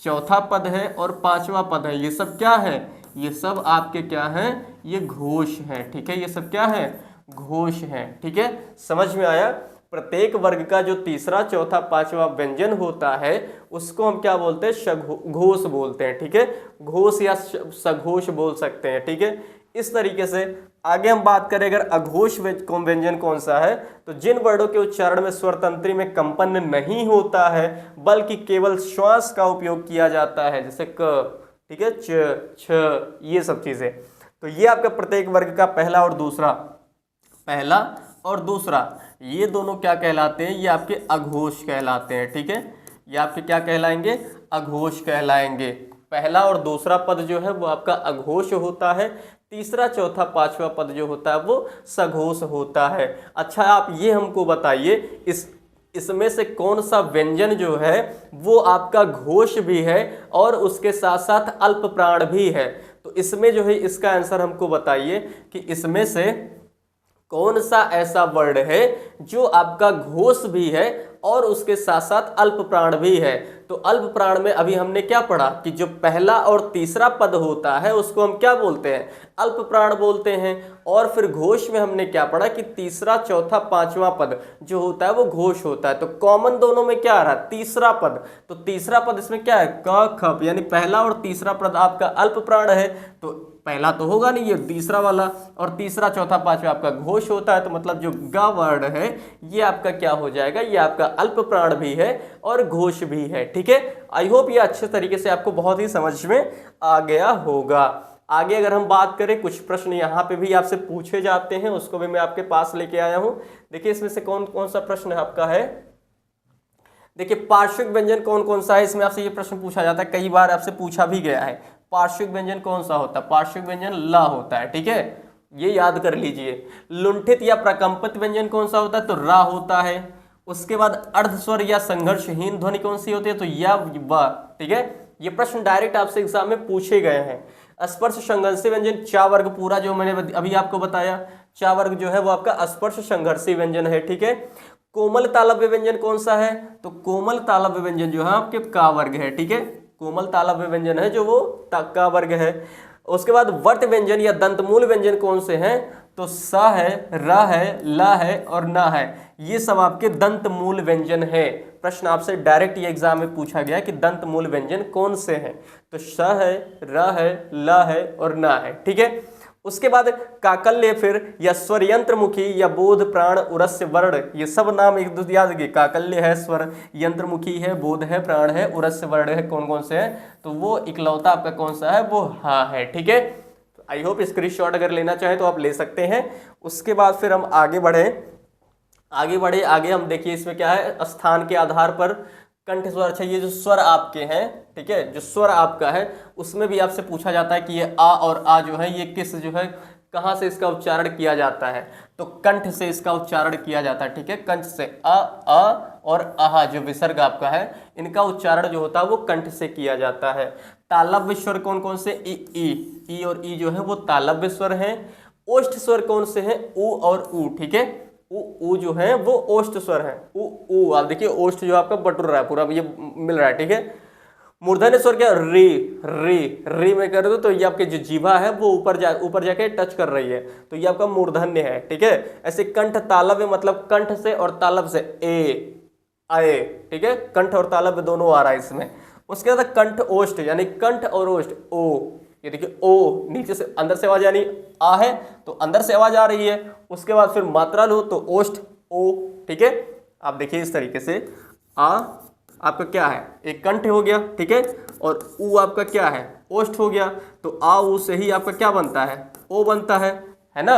चौथा पद है और पांचवा पद है, ये सब क्या है, ये सब आपके क्या है, ये घोष है। ठीक है, ये सब क्या है, घोष है। ठीक है, समझ में आया। प्रत्येक वर्ग का जो तीसरा चौथा पांचवा व्यंजन होता है उसको हम क्या बोलते हैं, घोष बोलते हैं। ठीक है, घोष या सघोष बोल सकते हैं। ठीक है, इस तरीके से आगे हम बात करें अगर अघोष व्यंजन कौन सा है, तो जिन वर्णों के उच्चारण में स्वर तंत्री में कंपन नहीं होता है बल्कि केवल श्वास का उपयोग किया जाता है, जैसे क, ठीक है, च, छ, ये सब चीजें। तो ये आपका प्रत्येक वर्ग का पहला और दूसरा, पहला और दूसरा, ये दोनों क्या कहलाते हैं, ये आपके अघोष कहलाते हैं। ठीक है, ये आपके क्या कहलाएंगे, अघोष कहलाएंगे। पहला और दूसरा पद जो है वो आपका अघोष होता है, तीसरा चौथा पांचवा पद जो होता है वो सघोष होता है। अच्छा, आप ये हमको बताइए इसमें से कौन सा व्यंजन जो है वो आपका घोष भी है और उसके साथ साथ अल्प प्राण भी है। तो इसमें जो है इसका आंसर हमको बताइए कि इसमें से कौन सा ऐसा वर्ड है जो आपका घोष भी है और उसके साथ साथ अल्प प्राण भी है। तो अल्प प्राण में अभी हमने क्या पढ़ा कि जो पहला और तीसरा पद होता है उसको हम क्या बोलते हैं, अल्प प्राण बोलते हैं। और फिर घोष में हमने क्या पढ़ा कि तीसरा चौथा पांचवा पद जो होता है वो घोष होता है। तो कॉमन दोनों में क्या आ रहा है, तीसरा पद। तो तीसरा पद इसमें क्या है, क ख, यानी पहला और तीसरा पद आपका अल्प प्राण है, तो पहला तो होगा नहीं, ये तीसरा वाला, और तीसरा चौथा पांचवा आपका घोष होता है। तो मतलब जो गा वर्ड है ये आपका क्या हो जाएगा, ये आपका अल्प प्राण भी है और घोष भी है। ठीक है, आई होप ये अच्छे तरीके से आपको बहुत ही समझ में आ गया होगा। आगे अगर हम बात करें, कुछ प्रश्न यहाँ पे भी आपसे पूछे जाते हैं, उसको भी मैं आपके पास लेके आया हूँ। देखिए इसमें से कौन कौन सा प्रश्न आपका है। देखिए पार्श्विक व्यंजन कौन कौन सा है, इसमें आपसे ये प्रश्न पूछा जाता है, कई बार आपसे पूछा भी गया है। पार्श्विक व्यंजन कौन सा होता है, पार्श्विक व्यंजन ला होता है। ठीक है, ये याद कर लीजिए। लुंठित या प्रकंपित व्यंजन कौन सा होता है, तो रा होता है। उसके बाद अर्धस्वर या संघर्षहीन ध्वनि कौन सी होती है, तो या व। ठीक है, ये प्रश्न डायरेक्ट आपसे एग्जाम में पूछे गए हैं। स्पर्श संघर्षी व्यंजन चा वर्ग पूरा जो मैंने अभी आपको बताया, चा वर्ग जो है वो आपका स्पर्श संघर्षी व्यंजन है। ठीक है, कोमल तालव्य व्यंजन कौन सा है, तो कोमल तालव्य व्यंजन जो है आपके का वर्ग है। ठीक है, कोमल तालव्य व्यंजन है जो वो का वर्ग है। उसके बाद वर्त व्यंजन या दंतमूल व्यंजन कौन से हैं, तो सा है, रा है, ला है और ना है, ये सब आपके दंतमूल व्यंजन है। प्रश्न आपसे डायरेक्ट ये एग्जाम में पूछा गया कि दंतमूल व्यंजन कौन से हैं, तो स है, रा है, ला है और ना है। ठीक है, उसके बाद काकल्य फिर या स्वर यंत्रमुखी या बोध प्राण उरस्य वर्ण, ये सब नाम एक दूसरे याद रखिए। काकल्य है, स्वर यंत्रमुखी है, बोध है, प्राण है, उरस्य वर्ण है, कौन कौन से हैं, तो वो इकलौता आपका कौन सा है, वो हाँ है। ठीक है, तो आई होप स्क्रीनशॉट अगर लेना चाहे तो आप ले सकते हैं। उसके बाद फिर हम आगे बढ़े, आगे हम देखिए इसमें क्या है, स्थान के आधार पर कंठ स्वर। अच्छा, ये जो स्वर आपके हैं, ठीक है, जो स्वर आपका है उसमें भी आपसे पूछा जाता है कि ये आ और आ जो है ये किस जो है कहाँ से इसका उच्चारण किया जाता है, तो कंठ से इसका उच्चारण किया जाता है, ठीक है, कंठ से। अ और आहा जो विसर्ग आपका है इनका उच्चारण जो होता है वो कंठ से किया जाता है। तालव्य स्वर कौन कौन से? ई और ई जो है वो तालव्य स्वर हैं। ओष्ठ स्वर कौन से हैं? उ और ऊ, ठीक है, उ जो है वो ओष्ठ स्वर है। उ आप देखिए ओष्ठ जो आपका बटुर रहा है पूरा, ये मिल रहा है, ठीक है। मूर्धन्य स्वर क्या? री में कर दो तो ये आपके जो जीवा है वो ऊपर जाके टच कर रही है, तो ये आपका मूर्धन्य है, ठीक है। ऐसे कंठ तालव्य मतलब कंठ से और तालव्य से आए, ठीक है, कंठ और तालव्य दोनों आ रहा है इसमें। उसके बाद कंठ ओष्ठ यानी कंठ और ओष्ठ ओ, ये देखिए ओ नीचे से अंदर से आवाज यानी आ है तो अंदर से आवाज आ रही है। उसके बाद फिर मात्रा लो तो ओष्ठ ओ, ठीक है। आप देखिए इस तरीके से आ आपका क्या है? एक कंठ हो गया, ठीक है, और ऊ आपका क्या है? ओष्ठ हो गया। तो आ ऊ से ही आपका क्या बनता है? ओ बनता है ना।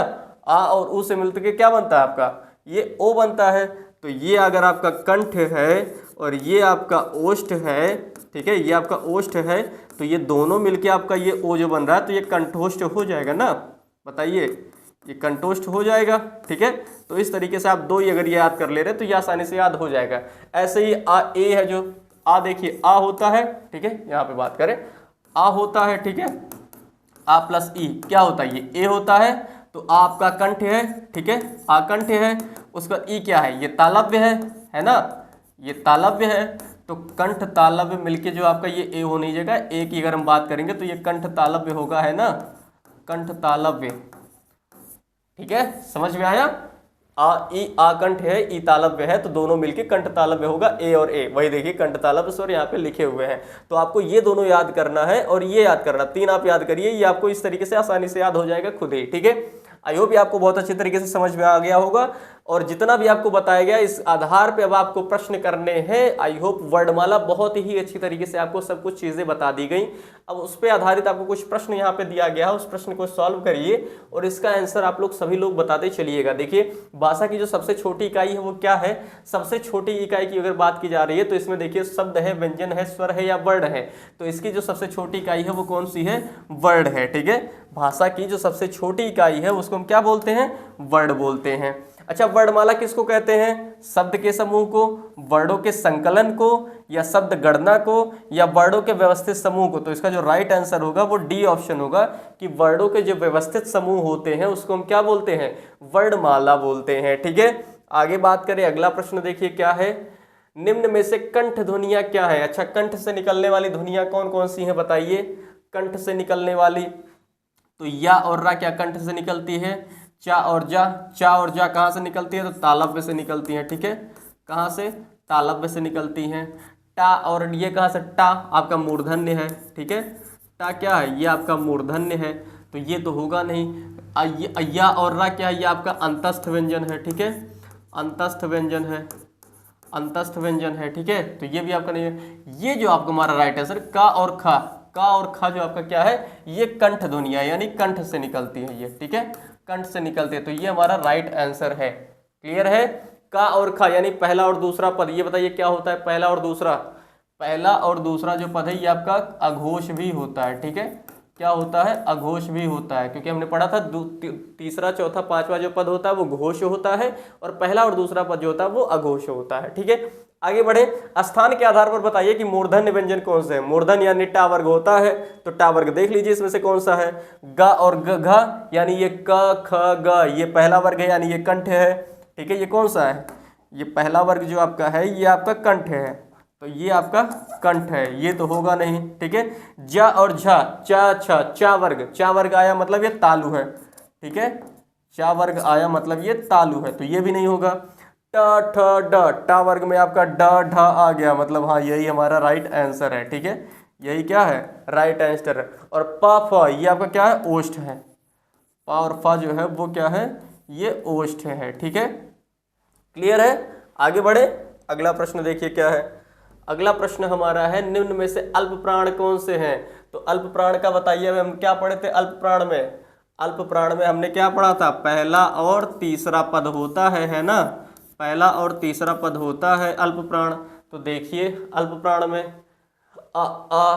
आ और ऊ से मिलकर के क्या बनता है आपका? ये ओ बनता है। तो ये अगर आपका कंठ है और ये आपका ओष्ठ है, ठीक है, ये आपका ओष्ठ है, तो ये दोनों मिलके आपका ये ओ जो बन रहा है तो ये कंठोष्ठ हो जाएगा ना। बताइए, ये कंठोष्ठ हो जाएगा, ठीक है। तो इस तरीके से आप दो ही अगर ये याद कर ले रहे तो ये आसानी से याद हो जाएगा। ऐसे ही आ ए है, जो आ देखिए आ होता है, ठीक है, यहाँ पे बात करें आ होता है, ठीक है, आ प्लस ई क्या होता है? ये ए होता है। तो आ आपका कंठ है, ठीक है, आ कंठ है। उसका ई क्या है? ये तालव्य है ना, ये तालव्य है। तो कंठ तालव्य मिलके जो आपका ये ए हो नहीं जाएगा, ए की अगर हम बात करेंगे तो ये कंठ तालव्य होगा, है ना, कंठ तालव्य, ठीक है, समझ में आया। आ कंठ है, ई तालव्य है, तो दोनों मिलके कंठ तालव्य होगा, ए और ए। वही देखिए कंठ तालव्य स्वर यहाँ पे लिखे हुए हैं। तो आपको ये दोनों याद करना है और ये याद करना, तीन आप याद करिए, ये आपको इस तरीके से आसानी से याद हो जाएगा खुद ही, ठीक है। आई होप ये आपको बहुत अच्छे तरीके से समझ में आ गया होगा। और जितना भी आपको बताया गया इस आधार पे अब आपको प्रश्न करने हैं। आई होप वर्णमाला बहुत ही अच्छी तरीके से आपको सब कुछ चीजें बता दी गई। अब उस पर आधारित आपको कुछ प्रश्न यहाँ पे दिया गया है, उस प्रश्न को सॉल्व करिए और इसका आंसर आप लोग सभी लोग बताते चलिएगा। देखिए भाषा की जो सबसे छोटी इकाई है वो क्या है? सबसे छोटी इकाई की अगर बात की जा रही है तो इसमें देखिए शब्द है, व्यंजन है, स्वर है या वर्ण है। तो इसकी जो सबसे छोटी इकाई है वो कौन सी है? वर्ण है, ठीक है। भाषा की जो सबसे छोटी इकाई है उसको हम क्या बोलते हैं? वर्ण बोलते हैं। अच्छा, वर्णमाला किसको कहते हैं? शब्द के समूह को, वर्णों के संकलन को, या शब्द गणना को, या वर्णों के व्यवस्थित समूह को। तो इसका जो राइट आंसर होगा वो डी ऑप्शन होगा कि वर्णों के जो व्यवस्थित समूह होते हैं उसको हम क्या बोलते हैं? वर्णमाला बोलते हैं, ठीक है। आगे बात करें, अगला प्रश्न देखिए क्या है। निम्न में से कंठ ध्वनियां क्या है? अच्छा, कंठ से निकलने वाली ध्वनियां कौन कौन सी हैं बताइए। कंठ से निकलने वाली तो या और रा क्या कंठ से निकलती है? चा और जा कहाँ से निकलती है? तो तालव्य से निकलती है, ठीक है। कहाँ से? तालव्य से निकलती हैं। टा और ये कहाँ से? टा आपका मूर्धन्य है, ठीक है। टा क्या है? ये आपका मूर्धन्य है, तो ये तो होगा नहीं। या और रा क्या है? ये आपका अंतस्थ व्यंजन है, ठीक है, अंतस्थ व्यंजन है, अंतस्थ व्यंजन है, ठीक है। तो ये भी आपका नहीं है। ये जो आपका हमारा राइट आंसर का और खा जो आपका क्या है? ये कंठ ध्वनियां यानी कंठ से निकलती है ये, ठीक है, कंठ से निकलते हैं। तो ये हमारा राइट आंसर है। क्लियर है? का और खा यानी पहला और दूसरा पद। ये बताइए क्या होता है पहला और दूसरा? पहला और दूसरा जो पद है ये आपका अघोष भी होता है, ठीक है। क्या होता है? अघोष भी होता है, क्योंकि हमने पढ़ा था तीसरा चौथा पांचवा जो पद होता है वो घोष होता है और पहला और दूसरा पद जो होता है वो अघोष होता है, ठीक है। आगे बढ़े, स्थान के आधार पर बताइए कि मूर्धन्य व्यंजन कौन से है। मूर्धन्य यानी टा वर्ग होता है, तो टा वर्ग देख लीजिए इसमें से कौन सा है। ग और घ यानी ये क ख ग, ये पहला वर्ग है यानी ये कंठ है, ठीक है। ये कौन सा है? ये पहला वर्ग जो आपका है ये आपका कंठ है, तो ये आपका कंठ है, ये तो होगा नहीं, ठीक है। ज और झ चा वर्ग आया मतलब ये तालु है, ठीक है। चा वर्ग आया मतलब ये तालु है, तो ये भी नहीं होगा। ट ठ ड टा वर्ग में आपका ड ढ आ गया, मतलब हाँ यही हमारा राइट आंसर है, ठीक है। यही क्या है? राइट आंसर है। और प फ ये आपका क्या है? ओष्ठ है। प और फ जो है वो क्या है? ये ओष्ठ है, ठीक है। क्लियर है? आगे बढ़े, अगला प्रश्न देखिए क्या है। अगला प्रश्न हमारा है निम्न में से अल्प प्राण कौन से हैं। तो अल्प प्राण का बताइए। हम क्या पढ़े थे अल्प प्राण में? अल्प प्राण में हमने क्या पढ़ा था? पहला और तीसरा पद होता है ना, पहला और तीसरा पद होता है अल्प प्राण। तो देखिए अल्प प्राण में अ आ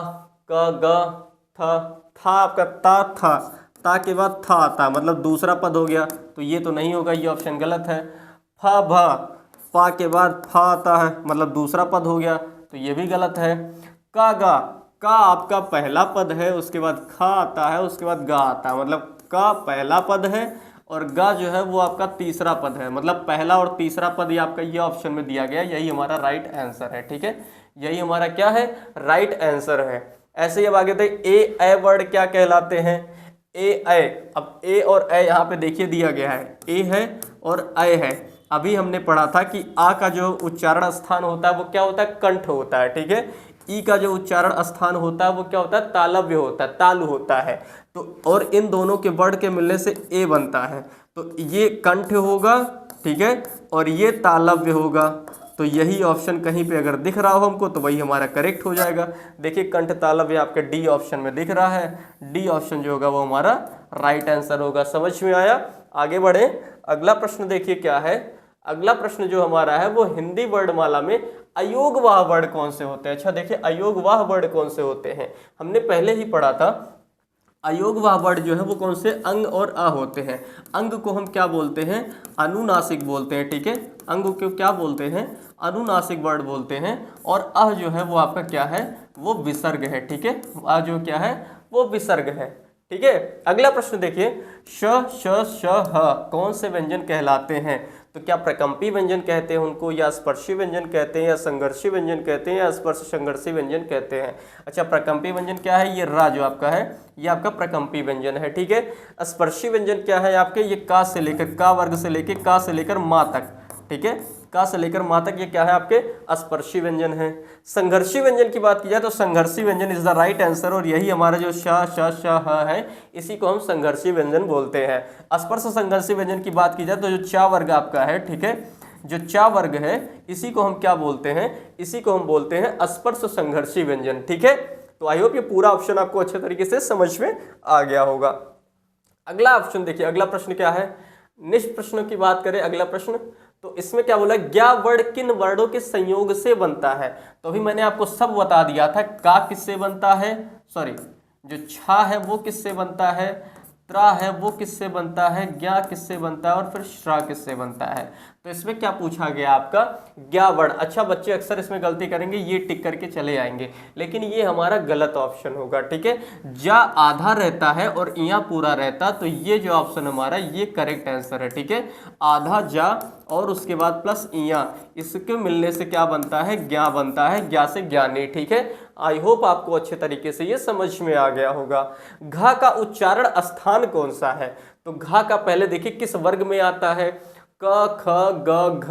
क ग थ, था आपका ता के बाद था आता, मतलब दूसरा पद हो गया, तो ये तो नहीं होगा, ये ऑप्शन गलत है। फ भ, पा के बाद फा आता है, मतलब दूसरा पद हो गया, तो ये भी गलत है। का गा, का आपका पहला पद है, उसके बाद खा आता है, उसके बाद गा आता है, मतलब का पहला पद है और गा जो है वो आपका तीसरा पद है, मतलब पहला और तीसरा पद ये आपका ये ऑप्शन में दिया गया, यही हमारा राइट आंसर है। ठीक है, यही हमारा क्या है, राइट आंसर है। ऐसे ही अब आगे देखिए ए वर्ड क्या कहलाते हैं, अब ए और ए यहाँ पे देखिए दिया गया है, ए है और ए है। अभी हमने पढ़ा था कि आ का जो उच्चारण स्थान होता है वो क्या होता है, कंठ होता है। ठीक है, ई का जो उच्चारण स्थान होता है वो क्या होता है, तालव्य होता है, तालु होता है। तो और इन दोनों के वर्ड के मिलने से ए बनता है, तो ये कंठ होगा, ठीक है, और ये तालव्य होगा। तो यही ऑप्शन कहीं पे अगर दिख रहा हो हमको तो वही हमारा करेक्ट हो जाएगा। देखिए कंठ तालव्य आपके डी ऑप्शन में दिख रहा है, डी ऑप्शन जो होगा वो हमारा राइट आंसर होगा। समझ में आया? आगे बढ़े, अगला प्रश्न देखिए क्या है। अगला प्रश्न जो हमारा है वो हिंदी वर्णमाला में अयोगवाह वर्ड कौन से होते हैं। अच्छा देखिए अयोगवाह वर्ड कौन से होते हैं, हमने पहले ही पढ़ा था। अयोगवाह वर्ड जो है वो कौन से, अंग और अ होते हैं। अंग को हम क्या बोलते हैं, अनुनासिक बोलते हैं। ठीक है, अंग को क्या बोलते हैं, अनुनासिक वर्ड बोलते हैं। और अ जो है वो आपका क्या है, वो विसर्ग है। ठीक है, अ जो क्या है वो विसर्ग है। ठीक है, अगला प्रश्न देखिए, श श श ह कौन से व्यंजन कहलाते हैं। तो क्या प्रकंपी व्यंजन कहते हैं उनको, या स्पर्शी व्यंजन कहते हैं, या संघर्षी व्यंजन कहते हैं, या स्पर्श संघर्षी व्यंजन कहते हैं। अच्छा प्रकंपी व्यंजन क्या है, ये रा जो आपका है ये आपका प्रकंपी व्यंजन है। ठीक है, स्पर्शी व्यंजन क्या है आपके, ये का से लेकर, का वर्ग से लेकर, का से लेकर माँ तक। ठीक है, का से लेकर माँ तक ये क्या है आपके स्पर्शी व्यंजन है। संघर्षी व्यंजन की बात की जाए तो संघर्षी व्यंजन इज द राइट आंसर, और यही हमारा जो श श श ह है इसी को हम संघर्षी व्यंजन बोलते हैं। स्पर्श संघर्षी व्यंजन की बात की जाए तो जो चा वर्ग आपका है, ठीक है, जो चा वर्ग है इसी को हम क्या बोलते हैं, इसी को हम बोलते हैं स्पर्श संघर्षी व्यंजन। ठीक है, तो आई होप ये पूरा ऑप्शन आपको अच्छे तरीके से समझ में आ गया होगा। अगला ऑप्शन देखिए, अगला प्रश्न क्या है, निष्ठ प्रश्नों की बात करें। अगला प्रश्न तो इसमें क्या बोला, ज्ञा वर्ण किन वर्णों के संयोग से बनता है। तो अभी मैंने आपको सब बता दिया था, का किससे बनता है, सॉरी जो छा है वो किससे बनता है, त्रा है वो किससे बनता है, ज्ञा किससे बनता है, और फिर श्रा किससे बनता है। तो इसमें क्या पूछा गया आपका, ज्ञा वर्ण। अच्छा बच्चे अक्सर इसमें गलती करेंगे, ये टिक करके चले आएंगे, लेकिन ये हमारा गलत ऑप्शन होगा। ठीक है, जा आधा रहता है और इया पूरा रहता, तो ये जो ऑप्शन हमारा ये करेक्ट आंसर है। ठीक है, आधा जा और उसके बाद प्लस इया, इसके मिलने से क्या बनता है, ज्ञा बनता है, ज्ञा से ज्ञानी। ठीक है, आई होप आपको अच्छे तरीके से ये समझ में आ गया होगा। घा का उच्चारण स्थान कौन सा है। तो घा का पहले देखिए किस वर्ग में आता है, क ख ग घ,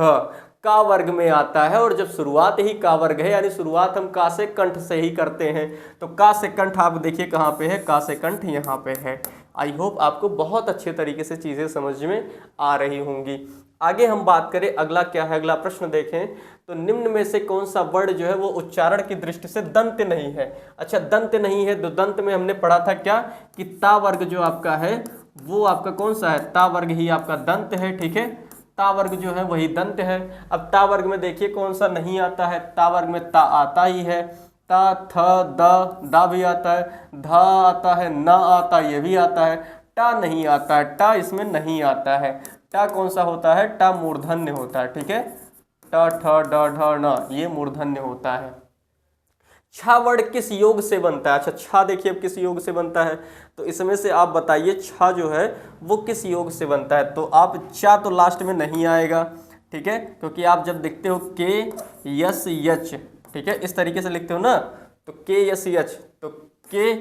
का वर्ग में आता है, और जब शुरुआत ही का वर्ग है यानी शुरुआत हम का से कंठ से ही करते हैं, तो का से कंठ आप देखिए कहाँ पे है, का से कंठ यहाँ पे है। आई होप आपको बहुत अच्छे तरीके से चीज़ें समझ में आ रही होंगी। आगे हम बात करें, अगला क्या है, अगला प्रश्न देखें तो निम्न में से कौन सा वर्ण जो है वो उच्चारण की दृष्टि से दंत नहीं है। अच्छा दंत नहीं है, तो दंत में हमने पढ़ा था क्या कि ता वर्ग जो आपका है वो आपका कौन सा है, ता वर्ग ही आपका दंत है। ठीक है, ता वर्ग जो है वही दंत है। अब ता वर्ग में देखिए कौन सा नहीं आता है, ता वर्ग में ता आता ही है, ता थ द दा भी आता है, धा आता है, न आता ये भी आता है, टा नहीं आता है, टा इसमें नहीं आता है। टा कौन सा होता है, टा मूर्धन्य होता है। ठीक है, ट ठ ड ढ न ये मूर्धन्य होता है। छा वर्ड किस योग से बनता है। अच्छा छा देखिए अब किस योग से बनता है, तो इसमें से आप बताइए छा जो है वो किस योग से बनता है। तो आप चा तो लास्ट में नहीं आएगा, ठीक है, क्योंकि आप जब लिखते हो के यस यच, ठीक है, इस तरीके से लिखते हो ना, तो के यस यच, तो के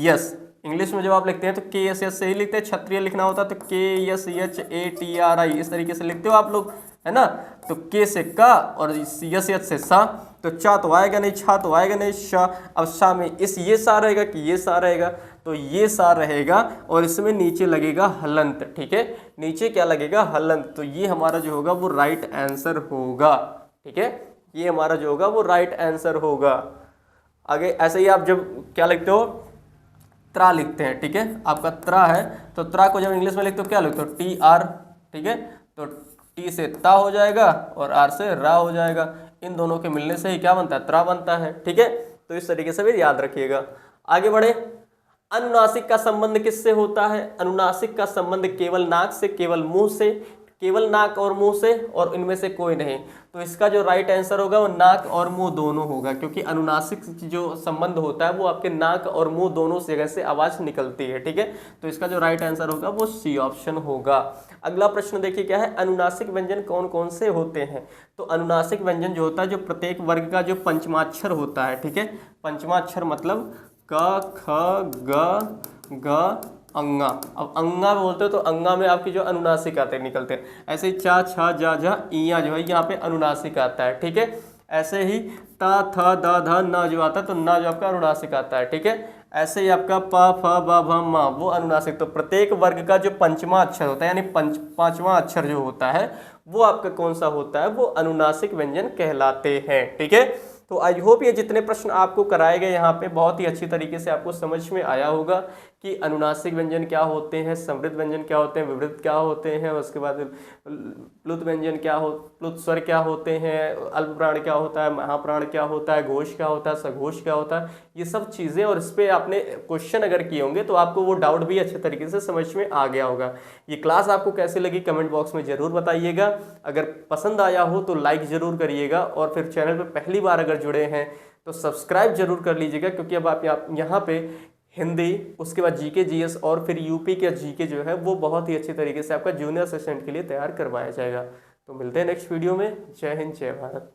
यस इंग्लिश में जब आप लिखते हैं तो के यस यच से ही लिखते हैं, क्षत्रिय लिखना होता है तो के yes H A T R आई इस तरीके से लिखते हो आप लोग, है ना। तो के से का और यस यच से सा, तो चा तो आएगा नहीं, छा तो आएगा नहीं, शा। अब शा में इस ये सा रहेगा कि ये सा रहेगा, तो ये सा रहेगा और इसमें नीचे लगेगा हलंत। ठीक है, नीचे क्या लगेगा, हलंत। तो ये हमारा जो होगा वो राइट आंसर होगा। ठीक है, ये हमारा जो होगा वो राइट आंसर होगा। आगे ऐसे ही आप जब क्या लिखते हो, त्रा लिखते हैं। ठीक है, आपका त्रा है तो त्रा को जब इंग्लिश में लिखते हो क्या लिखते हो, टी आर। ठीक है, तो टी से ता हो जाएगा और आर से रा हो जाएगा। इन दोनों के मिलने से ही क्या बनता है, त्रा बनता है। ठीक है, तो इस तरीके से भी याद रखिएगा। आगे बढ़े। अनुनासिक का संबंध किससे होता है? अनुनासिक का संबंध केवल नाक से, केवल मुंह से, केवल नाक और मुंह से, और इनमें से कोई नहीं। तो इसका जो राइट आंसर होगा वो नाक और मुंह दोनों होगा, क्योंकि अनुनासिक जो संबंध होता है वो आपके नाक और मुंह दोनों जगह से आवाज निकलती है। ठीक है, तो इसका जो राइट आंसर होगा वो सी ऑप्शन होगा। अगला प्रश्न देखिए क्या है, अनुनासिक व्यंजन कौन कौन से होते हैं? तो अनुनासिक व्यंजन जो होता है, जो प्रत्येक वर्ग का जो पंचमाक्षर होता है। ठीक है, पंचमाक्षर मतलब क ख ग घ अंगा। अब अंगा बोलते हो तो अंगा में आपकी जो अनुनासिक आते निकलते हैं, ऐसे ही चा छा जा झा इया जो है यहाँ पे अनुनासिक आता है। ठीक है, ऐसे ही ता थ द ध न जो आता है तो न जो आपका अनुनासिक आता है। ठीक है, ऐसे ही आपका प फ ब भ म वो अनुनासिक। तो प्रत्येक वर्ग का जो पंचमा अक्षर होता है, यानी पांचवा अक्षर जो होता है वो आपका कौन सा होता है, वो अनुनासिक व्यंजन कहलाते हैं। ठीक है, तो आई होप ये जितने प्रश्न आपको कराए गए यहाँ पे बहुत ही अच्छी तरीके से आपको समझ में आया होगा कि अनुनासिक व्यंजन क्या होते हैं, समृद्ध व्यंजन क्या होते हैं, विवृत क्या होते हैं, उसके बाद प्लुत व्यंजन क्या हो, प्लुत स्वर क्या होते हैं, अल्प प्राण क्या होता है, महाप्राण क्या होता है, घोष क्या होता है, सघोष क्या होता है, ये सब चीज़ें। और इस पर आपने क्वेश्चन अगर किए होंगे तो आपको वो डाउट भी अच्छे तरीके से समझ में आ गया होगा। ये क्लास आपको कैसी लगी कमेंट बॉक्स में ज़रूर बताइएगा। अगर पसंद आया हो तो लाइक ज़रूर करिएगा, और फिर चैनल पर पहली बार अगर जुड़े हैं तो सब्सक्राइब जरूर कर लीजिएगा, क्योंकि अब आप यहाँ पे हिंदी, उसके बाद जीके जीएस और फिर यूपी के जीके जो है वो बहुत ही अच्छी तरीके से आपका जूनियर असिस्टेंट के लिए तैयार करवाया जाएगा। तो मिलते हैं नेक्स्ट वीडियो में। जय हिंद, जय भारत।